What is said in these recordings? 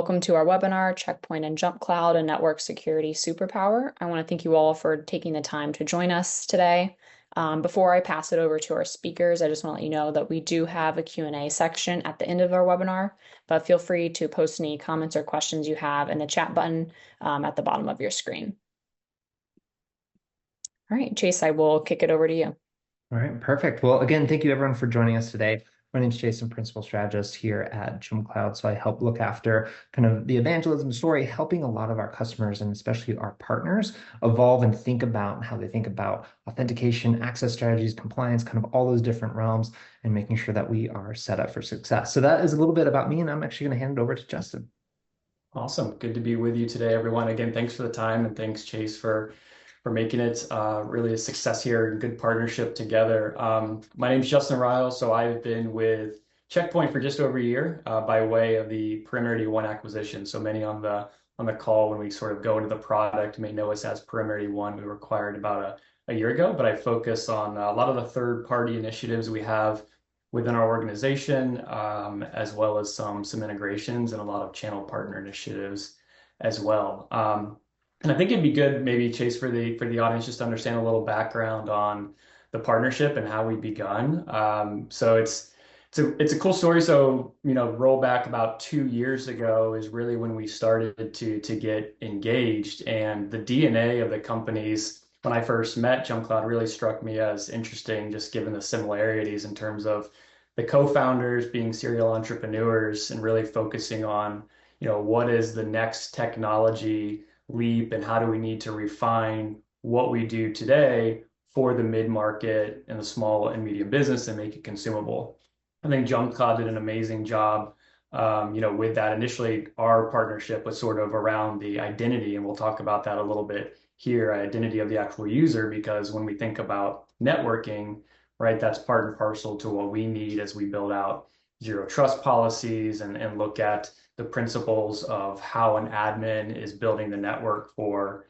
welcome to our webinar, Checkpoint and JumpCloud, a network security superpower. I want to thank you all for taking the time to join us today. Before I pass it over to our speakers, I just want to let you know that we do have a Q&A section at the end of our webinar, but feel free to post any comments or questions you have in the chat button at the bottom of your screen. All right, Chase, I will kick it over to you. All right, perfect. Well, again, thank you everyone for joining us today. My name is Jason, Principal Strategist here at JumpCloud. So I help look after kind of the evangelism story, helping a lot of our customers and especially our partners evolve and think about how they think about authentication, access strategies, compliance, kind of all those different realms, and making sure that we are set up for success. So that is a little bit about me, and I'm actually going to hand it over to Justin. Awesome. Good to be with you today, everyone. Again, thanks for the time, and thanks, Chase, for making it really a success here and good partnership together. My name is Justin Ryle, so I've been with Checkpoint for just over a year by way of the Perimeter 81 acquisition. So many on the call, when we sort of go into the product, may know us as Perimeter 81. We were acquired about a year ago, but I focus on a lot of the third-party initiatives we have within our organization, as well as some integrations and a lot of channel partner initiatives as well. And I think it'd be good, maybe Chase, for the audience, just to understand a little background on the partnership and how we begun. So it's a cool story. So roll back about 2 years ago is really when we started to get engaged, and the DNA of the companies when I first met JumpCloud really struck me as interesting, just given the similarities in terms of the co-founders being serial entrepreneurs and really focusing on what is the next technology leap and how do we need to refine what we do today for the mid-market and the small and medium business and make it consumable. I think JumpCloud did an amazing job, with that. Initially, our partnership was sort of around the identity, and we'll talk about that a little bit here, identity of the actual user, because when we think about networking, right, that's part and parcel to what we need as we build out zero trust policies and look at the principles of how an admin is building the network for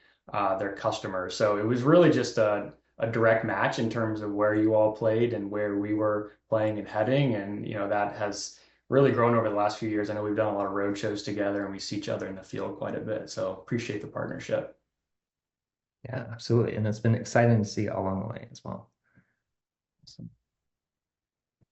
their customers. So it was really just a direct match in terms of where you all played and where we were playing and heading. And, that has really grown over the last few years. I know we've done a lot of road shows together and we see each other in the field quite a bit. So appreciate the partnership. Yeah, absolutely. And it's been exciting to see along the way as well. Awesome.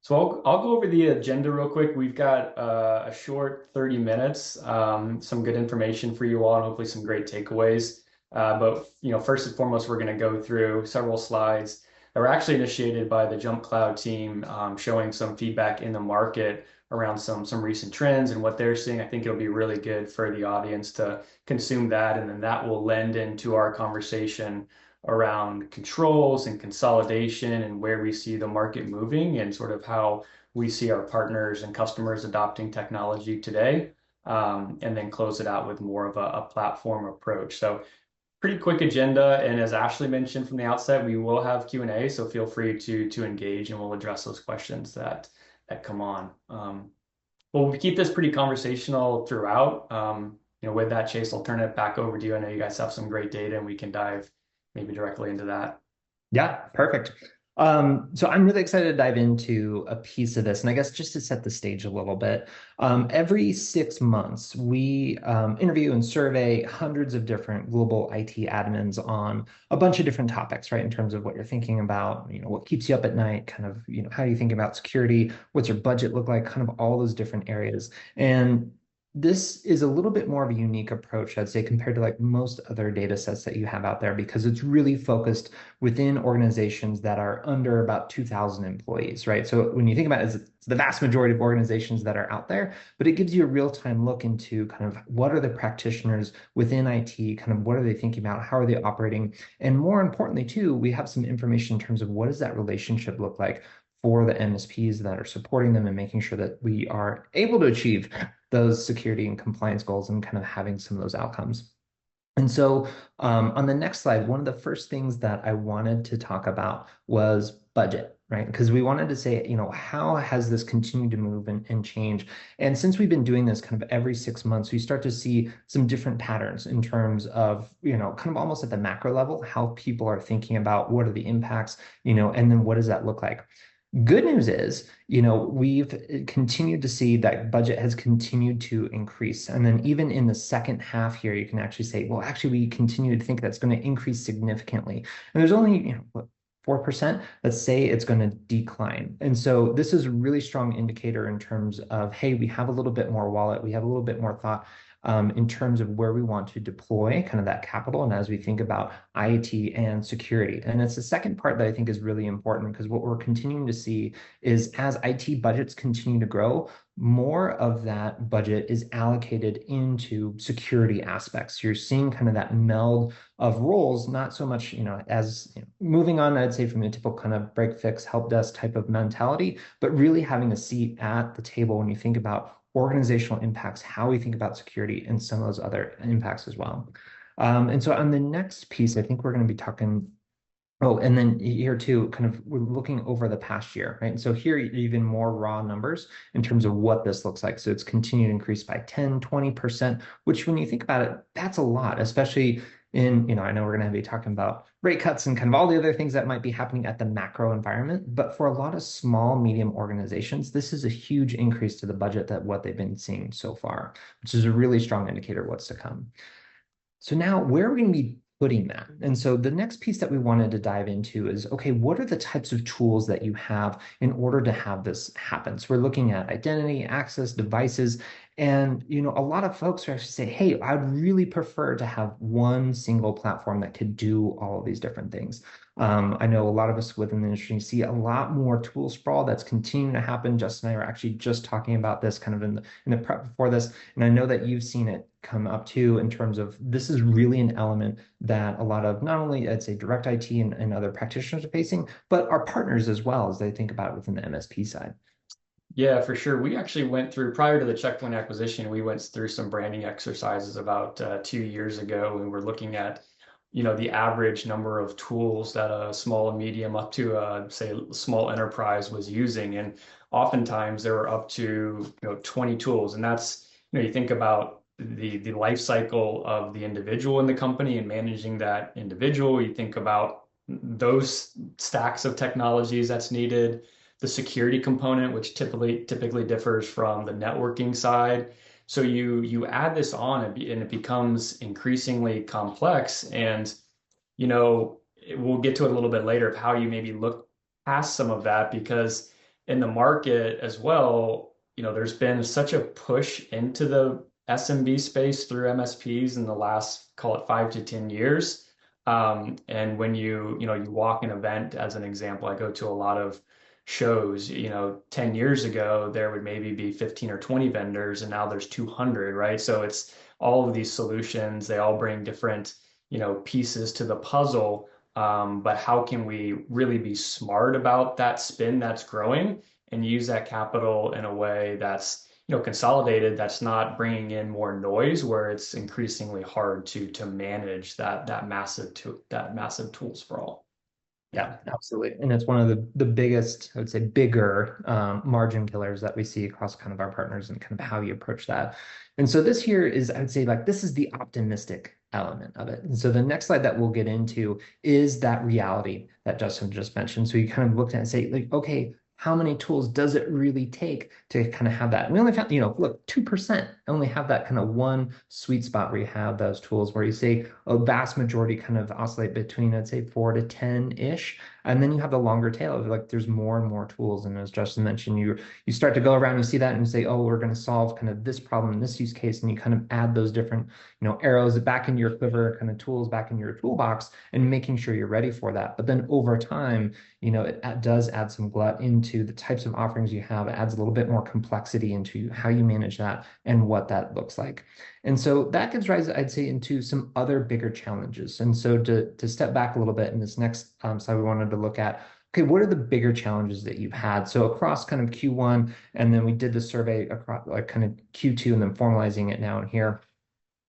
So I'll go over the agenda real quick. We've got a short 30 minutes, some good information for you all, and hopefully some great takeaways. But first and foremost, we're going to go through several slides that were actually initiated by the JumpCloud team, showing some feedback in the market around some recent trends and what they're seeing. I think it'll be really good for the audience to consume that, and then that will lend into our conversation around controls and consolidation and where we see the market moving and sort of how we see our partners and customers adopting technology today, and then close it out with more of a platform approach. So pretty quick agenda, and as Ashley mentioned from the outset, we will have Q&A, so feel free to engage and we'll address those questions that come on. We'll keep this pretty conversational throughout. With that, Chase, I'll turn it back over to you. I know you guys have some great data and we can dive maybe directly into that. Yeah, perfect. So I'm really excited to dive into a piece of this. And I guess just to set the stage a little bit, every 6 months, we interview and survey hundreds of different global IT admins on a bunch of different topics, right? In terms of what you're thinking about, what keeps you up at night, kind of, how you think about security, what's your budget look like, kind of all those different areas. And this is a little bit more of a unique approach, I'd say, compared to like most other data sets that you have out there, because it's really focused within organizations that are under about 2,000 employees, right? So when you think about it, it's the vast majority of organizations that are out there, but it gives you a real-time look into kind of what are the practitioners within IT, kind of what are they thinking about, how are they operating? And more importantly, too, we have some information in terms of what does that relationship look like for the MSPs that are supporting them and making sure that we are able to achieve those security and compliance goals and kind of having some of those outcomes. And so on the next slide, one of the first things that I wanted to talk about was budget, right? Because we wanted to say, how has this continued to move and change? And since we've been doing this kind of every 6 months, we start to see some different patterns in terms of, kind of almost at the macro level, how people are thinking about what are the impacts, and then what does that look like? Good news is, we've continued to see that budget has continued to increase. And then even in the second half here, you can actually say, well, actually, we continue to think that's going to increase significantly. And there's only, what, 4% that say it's going to decline. And so this is a really strong indicator in terms of, hey, we have a little bit more wallet, we have a little bit more thought in terms of where we want to deploy kind of that capital. And as we think about IT and security. And it's the second part that I think is really important because what we're continuing to see is as IT budgets continue to grow, more of that budget is allocated into security aspects. You're seeing kind of that meld of roles, not so much, as moving on, I'd say from the typical kind of break fix help desk type of mentality, but really having a seat at the table when you think about organizational impacts, how we think about security, and some of those other impacts as well. And so on the next piece, I think we're going to be talking. Oh, and then here too, kind of we're looking over the past year, right? And so here, even more raw numbers in terms of what this looks like. So it's continued to increase by 10, 20%, which when you think about it, that's a lot, especially in, I know we're going to be talking about rate cuts and kind of all the other things that might be happening at the macro environment. But for a lot of small, medium organizations, this is a huge increase to the budget that what they've been seeing so far, which is a really strong indicator of what's to come. So now where are we going to be putting that? And so the next piece that we wanted to dive into is, okay, what are the types of tools that you have in order to have this happen? So we're looking at identity, access, devices, and a lot of folks are actually say, hey, I'd really prefer to have one single platform that could do all of these different things. I know a lot of us within the industry see a lot more tool sprawl that's continuing to happen. Justin and I were actually just talking about this kind of in the prep before this, and I know that you've seen it come up too in terms of this is really an element that a lot of not only I'd say direct IT and other practitioners are facing, but our partners as well as they think about it within the MSP side. Yeah, for sure. We actually went through, prior to the Checkpoint acquisition, we went through some branding exercises about 2 years ago. And we're looking at, the average number of tools that a small and medium up to, say, small enterprise was using. And oftentimes there were up to, 20 tools. And that's, you think about the life cycle of the individual in the company and managing that individual. You think about those stacks of technologies that's needed, the security component, which typically differs from the networking side. So you add this on and it becomes increasingly complex. And we'll get to it a little bit later of how you maybe look past some of that because in the market as well, there's been such a push into the SMB space through MSPs in the last, call it 5 to 10 years. And when you walk an event, as an example, I go to a lot of shows, 10 years ago, there would maybe be 15 or 20 vendors, and now there's 200, right? So it's all of these solutions, they all bring different, pieces to the puzzle. But how can we really be smart about that spin that's growing and use that capital in a way that's, consolidated, that's not bringing in more noise where it's increasingly hard to manage that massive tool sprawl. Yeah, absolutely. And it's one of the biggest, I would say, bigger margin killers that we see across kind of our partners and kind of how you approach that. And so this here is, I would say, like, this is the optimistic element of it. And so the next slide that we'll get into is that reality that Justin just mentioned. So you kind of looked at it and say, like, okay, how many tools does it really take to kind of have that? And we only found, look, 2% only have that kind of one sweet spot where you have those tools where you say a vast majority kind of oscillate between, I'd say, 4 to 10-ish. And then you have the longer tail of like there's more and more tools. And as Justin mentioned, you start to go around, you see that and you say, oh, we're going to solve kind of this problem in this use case. And you kind of add those different, arrows back in your quiver, kind of tools back in your toolbox and making sure you're ready for that. But then over time, it does add some glut into the types of offerings you have. It adds a little bit more complexity into how you manage that and what that looks like. And so that gives rise, I'd say, into some other bigger challenges. And so to step back a little bit in this next slide, we wanted to look at, okay, what are the bigger challenges that you've had? So across kind of Q1, and then we did the survey across like kind of Q2 and then formalizing it now in here.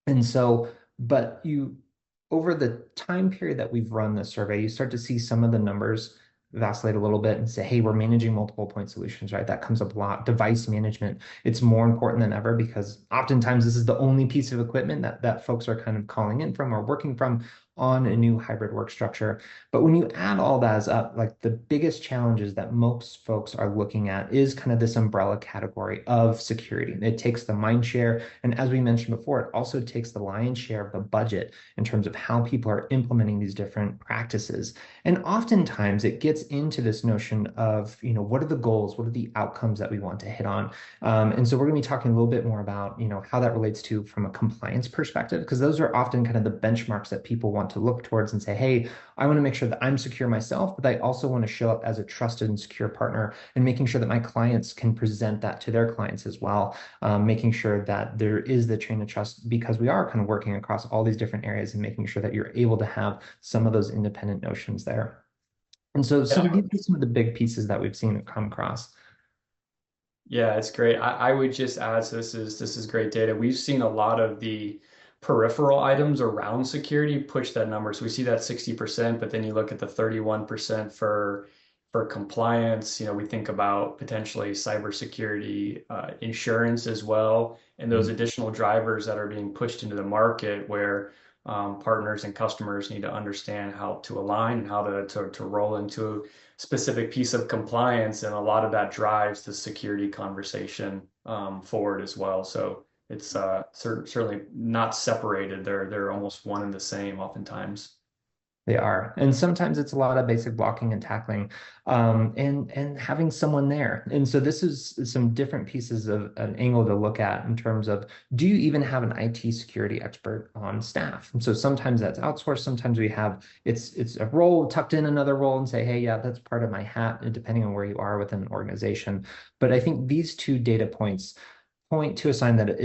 And so, but over the time period that we've run the survey, you start to see some of the numbers vacillate a little bit and say, hey, we're managing multiple point solutions, right? That comes up a lot. Device management, it's more important than ever because oftentimes this is the only piece of equipment that folks are kind of calling in from or working from. on a new hybrid work structure. But when you add all that up, like the biggest challenges that most folks are looking at is kind of this umbrella category of security. It takes the mind share. And as we mentioned before, it also takes the lion's share of the budget in terms of how people are implementing these different practices. And oftentimes it gets into this notion of, what are the goals? What are the outcomes that we want to hit on? And so we're going to be talking a little bit more about, how that relates to from a compliance perspective, because those are often kind of the benchmarks that people want to look towards and say, hey, I want to make sure that I'm secure myself, but I also want to show up as a trusted and secure partner and making sure that my clients can present that to their clients as well, making sure that there is the chain of trust because we are kind of working across all these different areas and making sure that you're able to have some of those independent notions there. And so Yeah. these are some of the big pieces that we've seen come across. Yeah, it's great. I would just add, so this is great data. We've seen a lot of the peripheral items around security push that number. So we see that 60%, but then you look at the 31% for compliance. We think about potentially cybersecurity, insurance as well, and those additional drivers that are being pushed into the market where partners and customers need to understand how to align and how to roll into specific piece of compliance, and a lot of that drives the security conversation forward as well. So it's certainly not separated. They're almost one and the same oftentimes. They are. And sometimes it's a lot of basic blocking and tackling, and having someone there. And so this is some different pieces of an angle to look at in terms of, do you even have an IT security expert on staff? And so sometimes that's outsourced. Sometimes we have, it's a role tucked in another role and say, hey, yeah, that's part of my hat, depending on where you are within an organization. But I think these two data points point to a sign that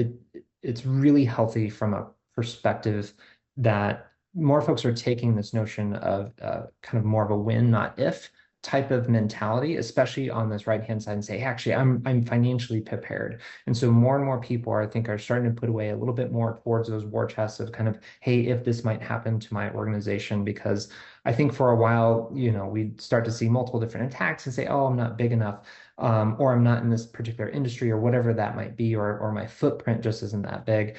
it's really healthy from a perspective that more folks are taking this notion of kind of more of a win, not if type of mentality, especially on this right-hand side and say, hey, actually, I'm financially prepared. And so more and more people are, I think, are starting to put away a little bit more towards those war chests of kind of, hey, if this might happen to my organization, because I think for a while, we'd start to see multiple different attacks and say, oh, I'm not big enough, or I'm not in this particular industry or whatever that might be, or my footprint just isn't that big.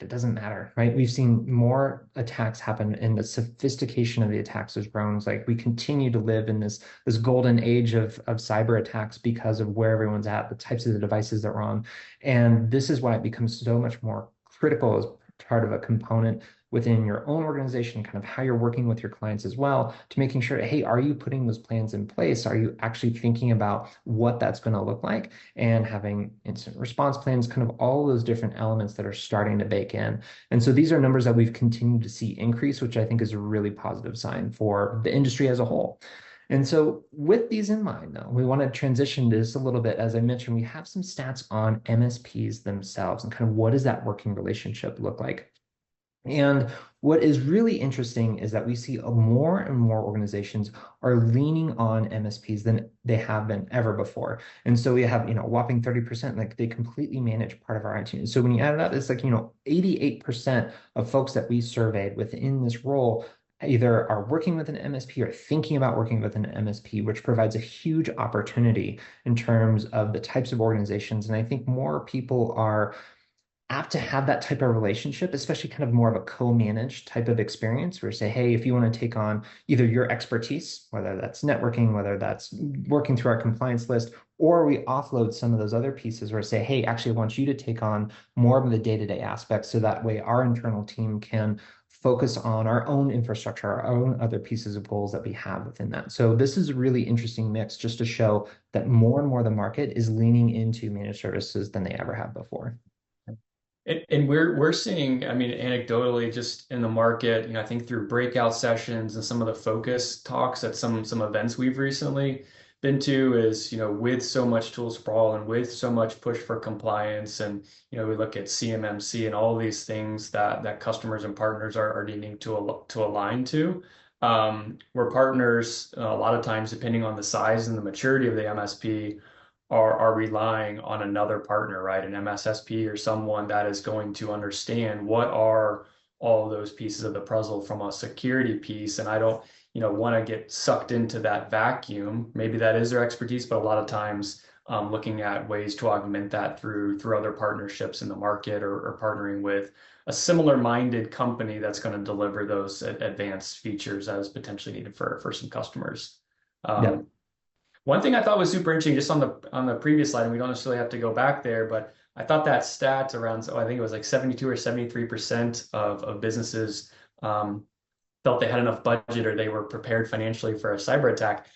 It doesn't matter, right? We've seen more attacks happen and the sophistication of the attacks has grown. It's like we continue to live in this golden age of cyber attacks because of where everyone's at, the types of the devices that are on. And this is why it becomes so much more critical as part of a component within your own organization, kind of how you're working with your clients as well, to making sure, hey, are you putting those plans in place? Are you actually thinking about what that's going to look like and having incident response plans, kind of all those different elements that are starting to bake in. And so these are numbers that we've continued to see increase, which I think is a really positive sign for the industry as a whole. And so with these in mind, though, we want to transition this a little bit. As I mentioned, we have some stats on MSPs themselves and kind of what does that working relationship look like? And what is really interesting is that we see more and more organizations are leaning on MSPs than they have been ever before. And so we have, a whopping 30%, like they completely manage part of our IT. So when you add it up, it's like, 88% of folks that we surveyed within this role either are working with an MSP or thinking about working with an MSP, which provides a huge opportunity in terms of the types of organizations. And I think more people are apt to have that type of relationship, especially kind of more of a co-managed type of experience where say, hey, if you want to take on either your expertise, whether that's networking, whether that's working through our compliance list, or we offload some of those other pieces where say, hey, actually, I want you to take on more of the day-to-day aspects so that way our internal team can focus on our own infrastructure, our own other pieces of goals that we have within that. So this is a really interesting mix just to show that more and more the market is leaning into managed services than they ever have before. And we're seeing, I mean, anecdotally, just in the market, I think through breakout sessions and some of the focus talks at some events we've recently been to is, with so much tool sprawl and with so much push for compliance, and we look at CMMC and all these things that customers and partners are needing to align to. Where partners, a lot of times, depending on the size and the maturity of the MSP, are relying on another partner, right? An MSSP or someone that is going to understand what are all of those pieces of the puzzle from a security piece. And I don't, want to get sucked into that vacuum. Maybe that is their expertise, but a lot of times looking at ways to augment that through other partnerships in the market, or partnering with a similar minded company that's going to deliver those advanced features as potentially needed for some customers. Yeah. One thing I thought was super interesting, just on the previous slide, and we don't necessarily have to go back there, but I thought that stat around, so I think it was like 72 or 73% of businesses felt they had enough budget or they were prepared financially for a cyber attack.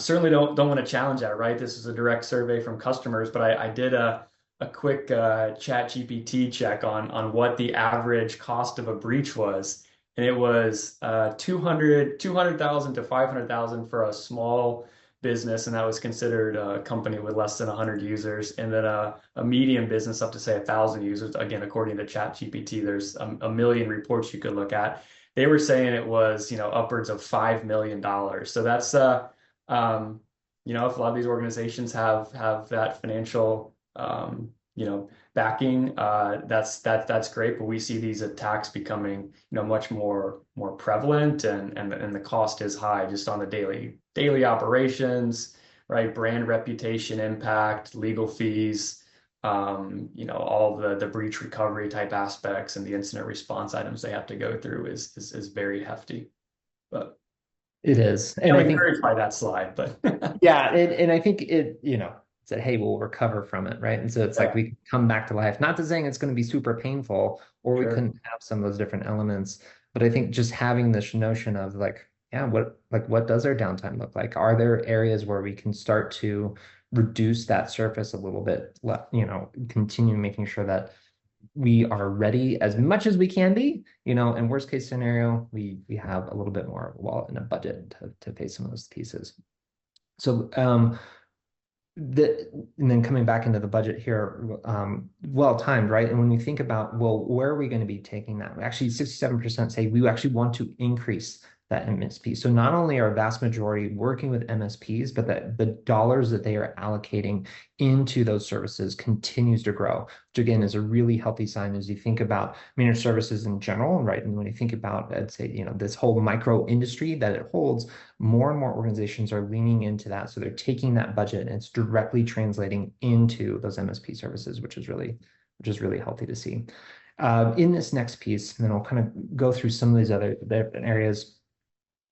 Certainly don't want to challenge that, right? This is a direct survey from customers, but I did a quick chat GPT check on what the average cost of a breach was. And it was 200,000 to 500,000 for a small business, and that was considered a company with less than 100 users. And then a medium business up to say 1,000 users. Again, according to ChatGPT, there's a million reports you could look at. They were saying it was, upwards of $5 million. So that's if a lot of these organizations have that financial backing, that's great. But we see these attacks becoming much more prevalent, and the cost is high just on the daily operations, right? Brand reputation impact, legal fees, all the breach recovery type aspects and the incident response items they have to go through is very hefty. But It is. And I'm I think, encouraged by that slide, but yeah, and I think said, hey, we'll recover from it, right? And so it's like yeah, we can come back to life. Not to saying it's going to be super painful or we sure. couldn't have some of those different elements, but I think just having this notion of like, yeah, what does our downtime look like? Are there areas where we can start to reduce that surface a little bit, continue making sure that we are ready as much as we can be, in worst case scenario, we have a little bit more wallet and a budget to pay some of those pieces. So and then coming back into the budget here, well timed, right? And when you think about, well, where are we going to be taking that? Actually, 67% say we actually want to increase that MSP. So not only are a vast majority working with MSPs, but that the dollars that they are allocating into those services continues to grow, which again is a really healthy sign as you think about managed services in general, right? And when you think about, I'd say, this whole micro industry that it holds, more and more organizations are leaning into that. So they're taking that budget and it's directly translating into those MSP services, which is really healthy to see. In this next piece, and then I'll kind of go through some of these other different areas.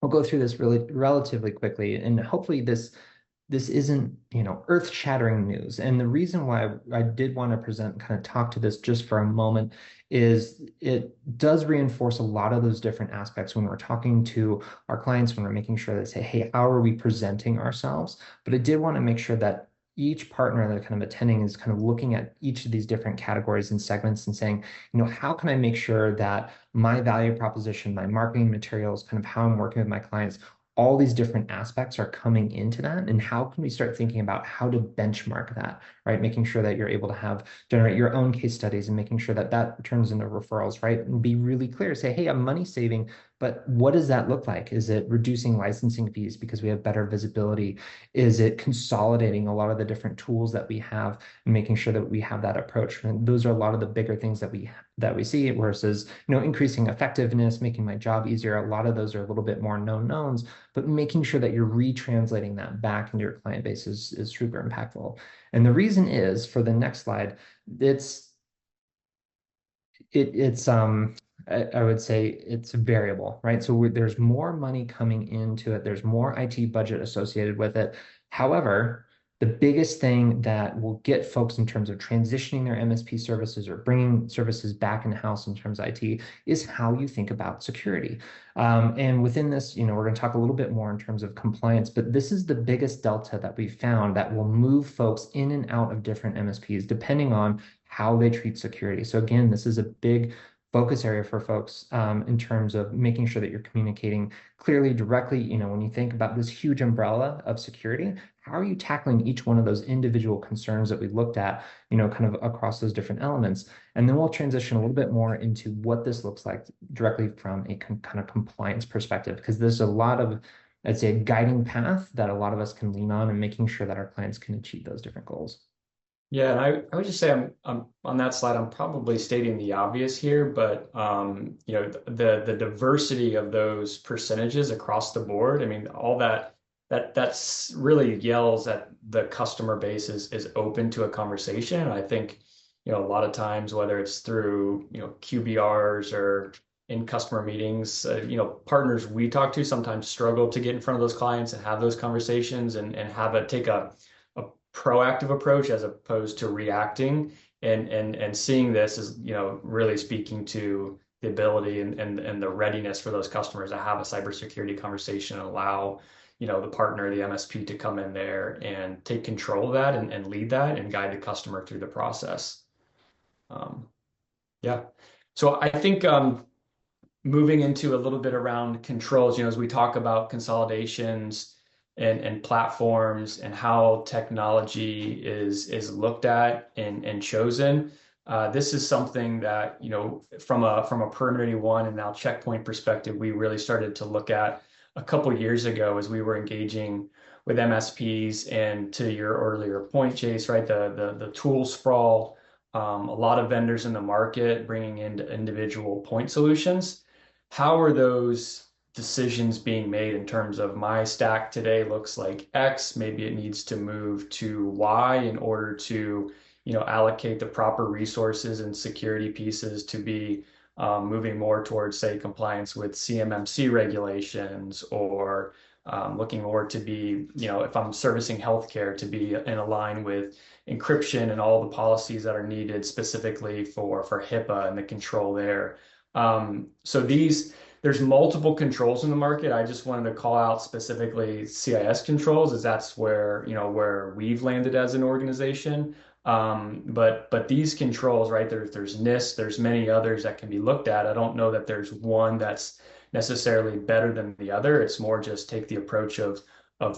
We'll go through this really relatively quickly, and hopefully this isn't, earth-shattering news. And the reason why I did want to present, kind of talk to this just for a moment, is it does reinforce a lot of those different aspects when we're talking to our clients, when we're making sure they say, hey, how are we presenting ourselves? But I did want to make sure that each partner that kind of attending is kind of looking at each of these different categories and segments and saying, how can I make sure that my value proposition, my marketing materials, kind of how I'm working with my clients, all these different aspects are coming into that, and how can we start thinking about how to benchmark that, right? Making sure that you're able to generate your own case studies and making sure that that turns into referrals, right? And be really clear, say, hey, I'm money saving, but what does that look like? Is it reducing licensing fees because we have better visibility? Is it consolidating a lot of the different tools that we have and making sure that we have that approach? And those are a lot of the bigger things that we see versus, increasing effectiveness, making my job easier. A lot of those are a little bit more known knowns, but making sure that you're retranslating that back into your client base is super impactful. And the reason is, for the next slide, it's I would say it's variable, right? So there's more money coming into it. There's more IT budget associated with it. However, the biggest thing that will get folks in terms of transitioning their MSP services or bringing services back in-house in terms of IT is how you think about security. And within this, we're going to talk a little bit more in terms of compliance, but this is the biggest delta that we've found that will move folks in and out of different MSPs depending on how they treat security. So again, this is a big focus area for folks in terms of making sure that you're communicating clearly, directly. When you think about this huge umbrella of security, how are you tackling each one of those individual concerns that we looked at, kind of across those different elements? And then we'll transition a little bit more into what this looks like directly from a kind of compliance perspective, because there's a lot of, I'd say, a guiding path that a lot of us can lean on and making sure that our clients can achieve those different goals. Yeah, and I would just say I'm on that slide. I'm probably stating the obvious here, but the diversity of those percentages across the board. I mean, all that that's really yells at the customer base is open to a conversation. And I think, a lot of times, whether it's through, QBRs or in customer meetings, partners we talk to sometimes struggle to get in front of those clients and have those conversations and take a proactive approach as opposed to reacting. And seeing this is, really speaking to the ability and the readiness for those customers to have a cybersecurity conversation and allow, the partner, the MSP, to come in there and take control of that and lead that and guide the customer through the process. Um, yeah. So I think moving into a little bit around controls, as we talk about consolidations and platforms and how technology is looked at and chosen. This is something that, from a Perimeter 1 and now Checkpoint perspective, we really started to look at a couple years ago as we were engaging with MSPs. And to your earlier point, Chase, right, the tool sprawl, a lot of vendors in the market bringing in individual point solutions. How are those decisions being made in terms of my stack today looks like X, maybe it needs to move to Y in order to, allocate the proper resources and security pieces to be moving more towards, say, compliance with CMMC regulations, or looking more to be, if I'm servicing healthcare, to be in align with encryption and all the policies that are needed specifically for HIPAA and the control there. So there's multiple controls in the market. I just wanted to call out specifically CIS controls, as that's where, where we've landed as an organization. But these controls, right, there's NIST, there's many others that can be looked at. I don't know that there's one that's necessarily better than the other. It's more just take the approach of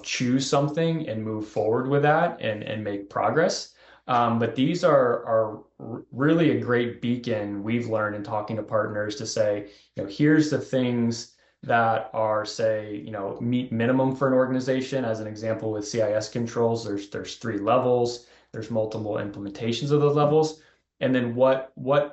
choose something and move forward with that and make progress. But these are really a great beacon we've learned in talking to partners to say, here's the things that are, say, meet minimum for an organization. As an example, with CIS controls, there's 3 levels. There's multiple implementations of those levels. And then what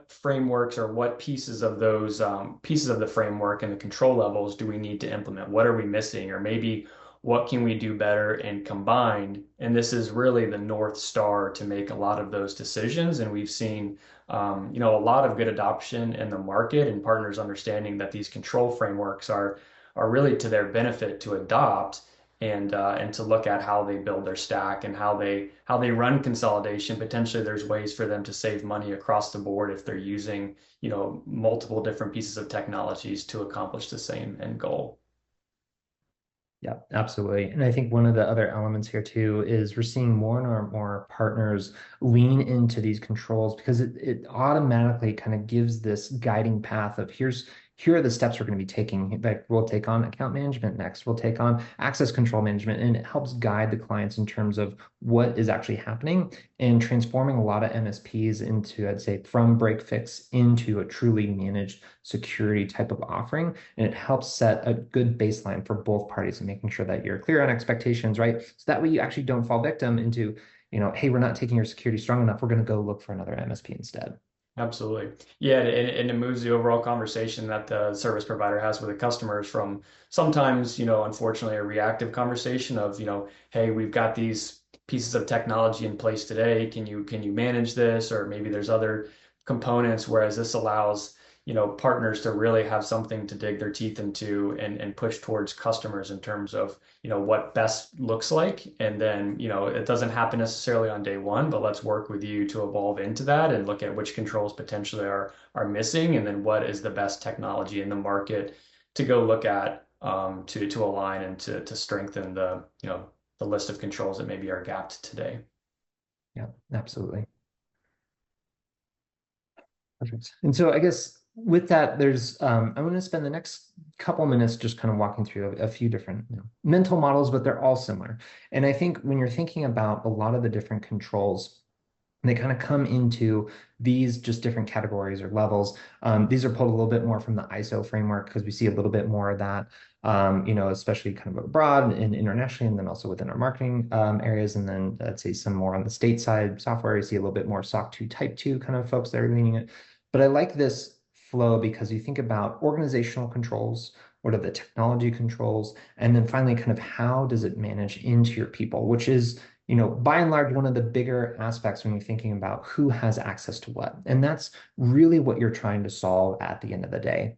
frameworks or what pieces of those pieces of the framework and the control levels do we need to implement? What are we missing? Or maybe what can we do better and combined? And this is really the North Star to make a lot of those decisions. And we've seen, a lot of good adoption in the market and partners understanding that these control frameworks are really to their benefit to adopt and to look at how they build their stack and how they run consolidation. Potentially, there's ways for them to save money across the board if they're using, multiple different pieces of technologies to accomplish the same end goal. Yeah, absolutely. And I think one of the other elements here too is we're seeing more and more partners lean into these controls because it automatically kind of gives this guiding path of here are the steps we're going to be taking. Like we'll take on account management next, we'll take on access control management, and it helps guide the clients in terms of what is actually happening and transforming a lot of MSPs into, I'd say, from break fix into a truly managed security type of offering. And it helps set a good baseline for both parties and making sure that you're clear on expectations, right? So that way you actually don't fall victim into, hey, we're not taking your security strong enough. We're going to go look for another MSP instead. Absolutely. Yeah, and it moves the overall conversation that the service provider has with the customers from sometimes, unfortunately, a reactive conversation of, hey, we've got these pieces of technology in place today. Can you manage this? Or maybe there's other components, whereas this allows, partners to really have something to dig their teeth into and push towards customers in terms of, what best looks like. And then, it doesn't happen necessarily on day one, but let's work with you to evolve into that and look at which controls potentially are missing, and then what is the best technology in the market to go look at, to align and to strengthen the list of controls that maybe are gapped today. Yeah, absolutely. Perfect. And so I guess with that, I'm going to spend the next couple minutes just kind of walking through a few different mental models, but they're all similar. And I think when you're thinking about a lot of the different controls, they kind of come into these just different categories or levels. These are pulled a little bit more from the ISO framework because we see a little bit more of that, especially kind of abroad and internationally, and then also within our marketing areas. And then I'd say some more on the state side software. You see a little bit more SOC 2 type 2 kind of folks that are leaning it. But I like this flow because you think about organizational controls, what are the technology controls, and then finally, kind of how does it manage into your people, which is, by and large, one of the bigger aspects when you're thinking about who has access to what. And that's really what you're trying to solve at the end of the day.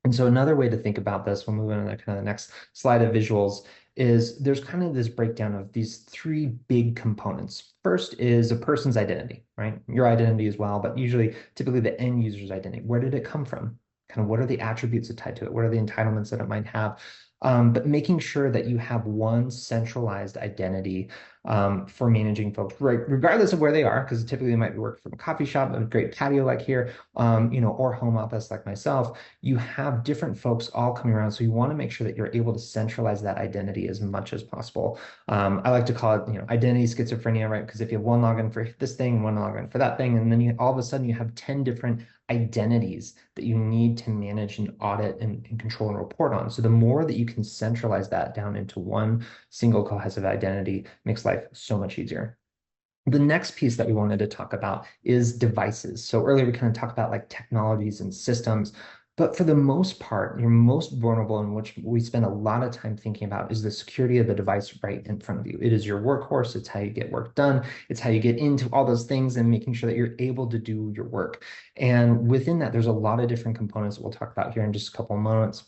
And so another way to think about this, we'll move on to kind of the next slide of visuals, is there's kind of this breakdown of these three big components. First is a person's identity, right? Your identity as well, but usually, typically the end user's identity. Where did it come from? Kind of what are the attributes that tied to it? What are the entitlements that it might have? But making sure that you have one centralized identity for managing folks, right, regardless of where they are, because typically they might be working from a coffee shop, a great patio like here, or home office like myself. You have different folks all coming around. So you want to make sure that you're able to centralize that identity as much as possible. I like to call it, identity schizophrenia, right? Because if you have one login for this thing, one login for that thing, and then all of a sudden you have 10 different identities that you need to manage and audit and control and report on. So the more that you can centralize that down into one single cohesive identity makes life so much easier. The next piece that we wanted to talk about is devices. So earlier we kind of talked about like technologies and systems, but for the most part, you're most vulnerable, in which we spend a lot of time thinking about, is the security of the device right in front of you. It is your workhorse. It's how you get work done. It's how you get into all those things and making sure that you're able to do your work. And within that, there's a lot of different components that we'll talk about here in just a couple of moments,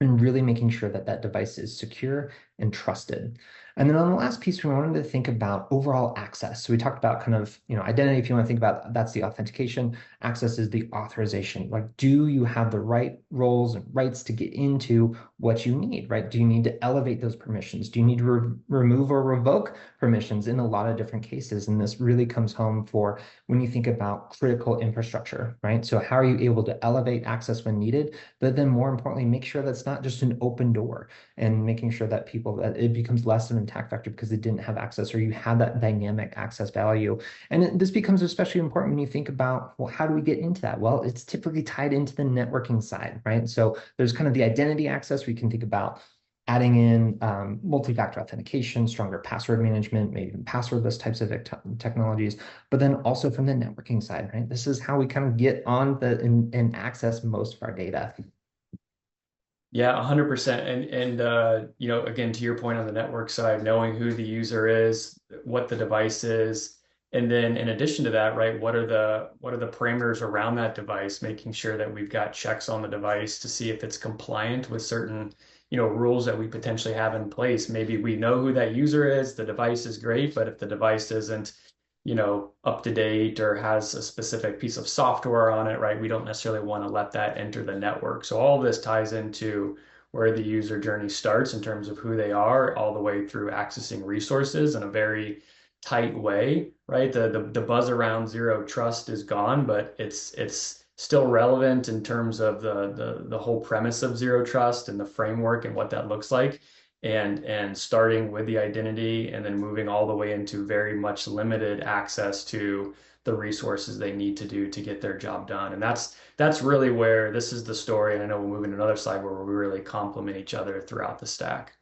and really making sure that that device is secure and trusted. And then on the last piece, we wanted to think about overall access. So we talked about kind of, identity. If you want to think about, that's the authentication. Access is the authorization. Like, do you have the right roles and rights to get into what you need, right? Do you need to elevate those permissions? Do you need to remove or revoke permissions in a lot of different cases? And this really comes home for when you think about critical infrastructure, right? So how are you able to elevate access when needed, but then more importantly, make sure that's not just an open door, and making sure that that it becomes less of an attack vector because they didn't have access, or you have that dynamic access value. And this becomes especially important when you think about, well, how do we get into that? Well, it's typically tied into the networking side, right? So there's kind of the identity access. We can think about adding in multi-factor authentication, stronger password management, maybe even passwordless types of technologies, but then also from the networking side, right? This is how we kind of get on and access most of our data. Yeah, 100%. And again, to your point on the network side, knowing who the user is, what the device is, and then in addition to that, right, what are the parameters around that device, making sure that we've got checks on the device to see if it's compliant with certain, rules that we potentially have in place. Maybe we know who that user is, the device is great, but if the device isn't up to date or has a specific piece of software on it, right? We don't necessarily want to let that enter the network. So all this ties into where the user journey starts in terms of who they are, all the way through accessing resources in a very tight way, right? The buzz around zero trust is gone, but it's still relevant in terms of the whole premise of zero trust and the framework and what that looks like, and starting with the identity and then moving all the way into very much limited access to the resources they need to do to get their job done. And that's really where this is the story. And I know we'll move into another slide where we really complement each other throughout the stack.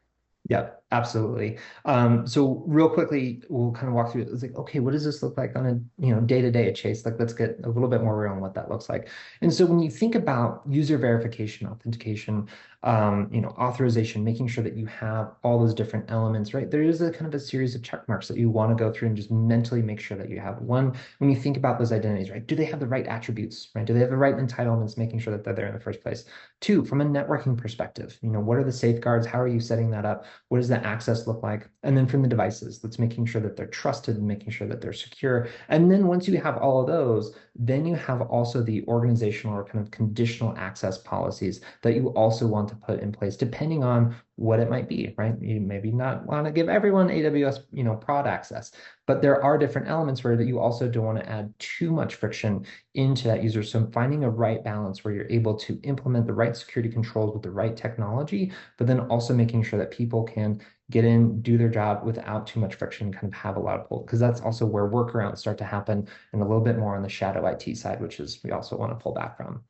Yep, absolutely. So real quickly, we'll kind of walk through it. It's like, okay, what does this look like on a day-to-day at Chase? Like, let's get a little bit more real on what that looks like. And so when you think about user verification, authentication, authorization, making sure that you have all those different elements, right? There is a kind of a series of check marks that you want to go through and just mentally make sure that you have. One, when you think about those identities, right? Do they have the right attributes, right? Do they have the right entitlements, making sure that they're there in the first place? Two, from a networking perspective, what are the safeguards? How are you setting that up? What does the access look like? And then from the devices, that's making sure that they're trusted and making sure that they're secure. And then once you have all of those, then you have also the organizational or kind of conditional access policies that you also want to put in place, depending on what it might be, right? You maybe not want to give everyone AWS, prod access, but there are different elements where that you also don't want to add too much friction into that user. So finding a right balance where you're able to implement the right security controls with the right technology, but then also making sure that people can get in, do their job without too much friction, kind of have a lot of pull, because that's also where workarounds start to happen, and a little bit more on the shadow IT side, which is we also want to pull back from.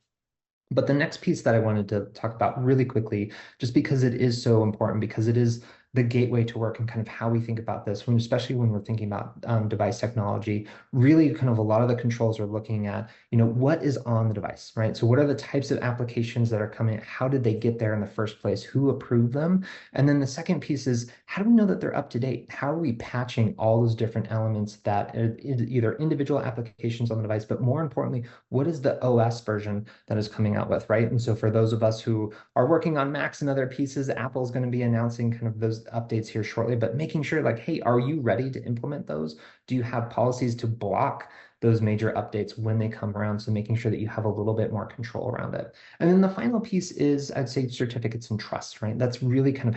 But the next piece that I wanted to talk about really quickly, just because it is so important, because it is the gateway to work and kind of how we think about this, especially when we're thinking about device technology. Really, kind of a lot of the controls are looking at, what is on the device, right? So what are the types of applications that are coming? How did they get there in the first place? Who approved them? And then the second piece is, how do we know that they're up to date? How are we patching all those different elements that are either individual applications on the device, but more importantly, what is the OS version that is coming out with, right? And so for those of us who are working on Macs and other pieces, Apple's going to be announcing kind of those updates here shortly, but making sure like, hey, are you ready to implement those? Do you have policies to block those major updates when they come around? So making sure that you have a little bit more control around it. And then the final piece is, I'd say, certificates and trust, right? That's really kind of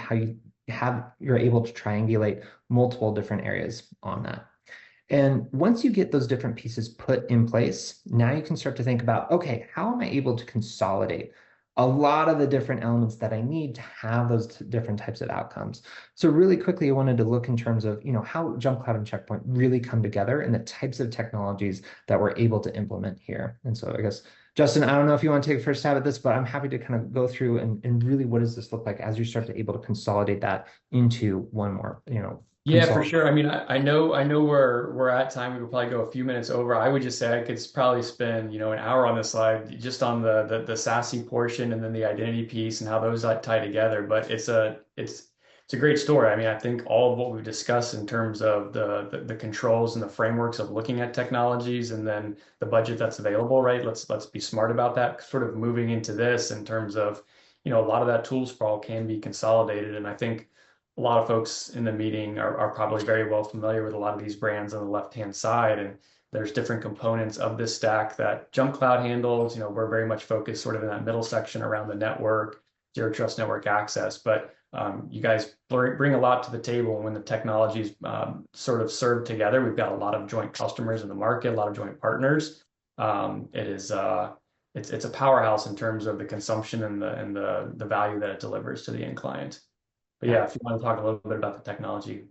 how you're able to triangulate multiple different areas on that. And once you get those different pieces put in place, now you can start to think about, okay, how am I able to consolidate a lot of the different elements that I need to have those different types of outcomes? So really quickly, I wanted to look in terms of, how JumpCloud and Checkpoint really come together and the types of technologies that we're able to implement here. And so I guess, Justin, I don't know if you want to take a first stab at this, but I'm happy to kind of go through and really what does this look like as you start to able to consolidate that into one more, Yeah, for sure. I mean, I know we're at time. We could probably go a few minutes over. I would just say I could probably spend, an hour on this slide just on the SASE portion and then the identity piece and how those tie together. But it's a great story. I mean, I think all of what we've discussed in terms of the controls and the frameworks of looking at technologies and then the budget that's available, right? Let's be smart about that. Sort of moving into this in terms of, a lot of that tool sprawl can be consolidated, and I think a lot of folks in the meeting are probably very well familiar with a lot of these brands on the left-hand side. And there's different components of this stack that JumpCloud handles. We're very much focused sort of in that middle section around the network, zero trust network access. But you guys bring a lot to the table. And when the technologies sort of serve together, we've got a lot of joint customers in the market, a lot of joint partners. It's a powerhouse in terms of the consumption and the value that it delivers to the end client. But yeah, if you want to talk a little bit about the technology,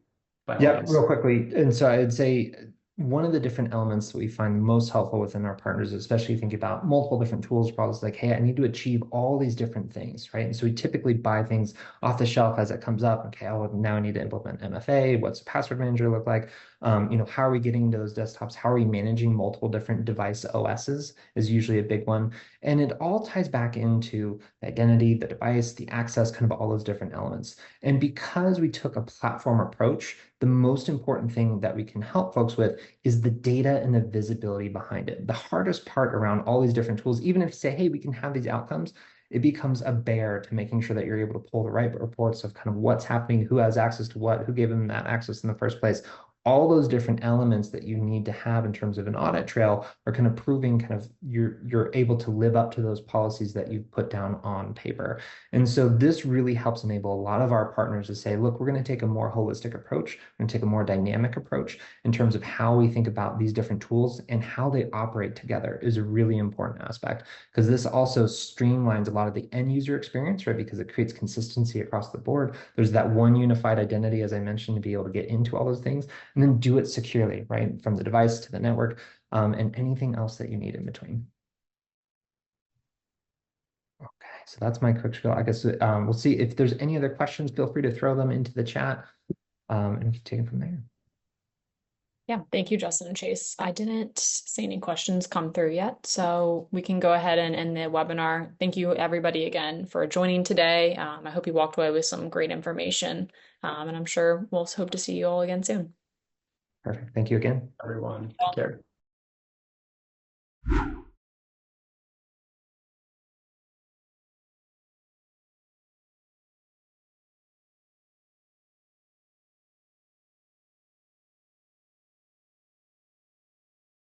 by all Yeah, means. real quickly. And so I'd say one of the different elements that we find most helpful within our partners, especially thinking about multiple different tools, problems like, hey, I need to achieve all these different things, right? And so we typically buy things off the shelf as it comes up. Okay, oh, now I need to implement MFA. What's the password manager look like? How are we getting into those desktops? How are we managing multiple different device OSs is usually a big one. And it all ties back into the identity, the device, the access, kind of all those different elements. And because we took a platform approach, the most important thing that we can help folks with is the data and the visibility behind it. The hardest part around all these different tools, even if you say, hey, we can have these outcomes, it becomes a bear to making sure that you're able to pull the right reports of kind of what's happening, who has access to what, who gave them that access in the first place. All those different elements that you need to have in terms of an audit trail are kind of proving kind of you're able to live up to those policies that you've put down on paper. And so this really helps enable a lot of our partners to say, look, we're going to take a more holistic approach. We're going to take a more dynamic approach in terms of how we think about these different tools and how they operate together is a really important aspect because this also streamlines a lot of the end user experience, right? Because it creates consistency across the board. There's that one unified identity, as I mentioned, to be able to get into all those things and then do it securely, right? From the device to the network and anything else that you need in between. Okay, so that's my quick spiel. I guess we'll see if there's any other questions. Feel free to throw them into the chat, and we can take it from there. Yeah, thank you, Justin and Chase. I didn't see any questions come through yet, so we can go ahead and end the webinar. Thank you, everybody, again for joining today. I hope you walked away with some great information, and I'm sure we'll hope to see you all again soon. Perfect. Thank you again. Everyone, take care.